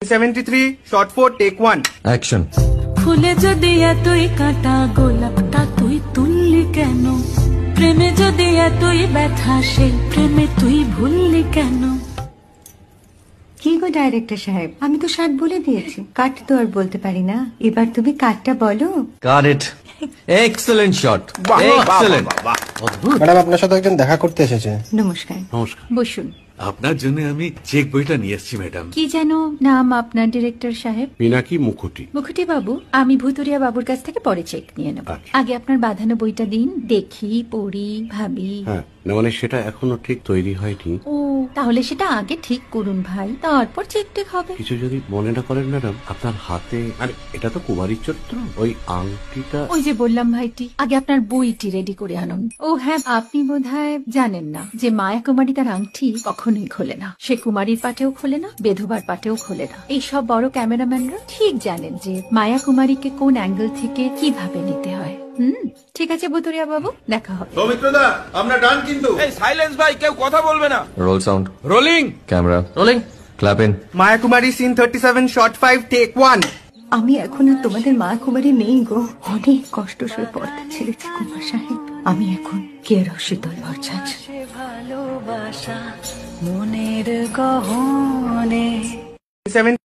73 shot 4 take 1 action. ফুলে যদি এতই কাঁটা গোলাপটা তুই তুললি কেন? প্রেমে যদি এতই ব্যথা সেই প্রেমে তুই ভুললি কেন? কি গো ডাইরেক্টর সাহেব, আমি তো 60 বলে দিয়েছি, কাট তো আর বলতে পারি না, এবার তুমি কাটটা বলো। Got it. Excellent shot, excellent. Madam, আপনার সাথে একজন দেখা করতে এসেছে। নমস্কার। নমস্কার। বসুন। আপনার জন্য আমি চেক বইটা নিয়ে এসেছি ম্যাডাম। কি যেন নাম আপনার ডিরেক্টর সাহেব? পিনাকি মুখোটি। মুখুটি বাবু, আমি ভুতুরিয়া বাবুর কাছ থেকে পরে চেক নিয়ে নেব। আচ্ছা। আগে আপনার বাঁধানো বইটা দিন, দেখি, পড়ি, ভাবি। হ্যাঁ, না মানে সেটা এখনো ঠিক তৈরি হয়নি। ও, তাহলে সেটা আগে ঠিক করুন ভাই, তারপর চেক টেক হবে। কিছু যদি মনে না করেন ম্যাডাম, আপনার হাতে, আরে এটা তো কুমারীর চরিত্র, ওই আংটিটা। ওই যে বললাম ভাইটি, আগে আপনার বইটি রেডি করে আনুন। ও হ্যাঁ, আপনি বোধহয় জানেন না যে মায়া কুমারী তার আংটি কখনোই খোলে না। সে কুমারীর পাটেও খোলে না, বেধবার পাটেও খোলে না। এই সব বড় ক্যামেরাম্যানরা ঠিক জানেন যে মায়া কুমারীকে কোন অ্যাঙ্গেল থেকে কিভাবে নিতে হয়। ঠিক আছে বুতুরিয়া বাবু, দেখা হবে। সৌমিত্রদা, আমরা ডান কিন্তু। এই সাইলেন্স ভাই, কেউ কথা বলবে না। Roll sound, rolling. Camera rolling, clap in. Maya Kumari scene 37 shot 5 take 1 আমি এখন আর তোমাদের মা কুমারী নেই গো, অনেক কষ্ট সয়ে পর্দা ছেড়েছি কুমার সাহেব। আমি এখন কেরো শীতল ভরছাছ। ভালোবাসা মনের গহনে। 7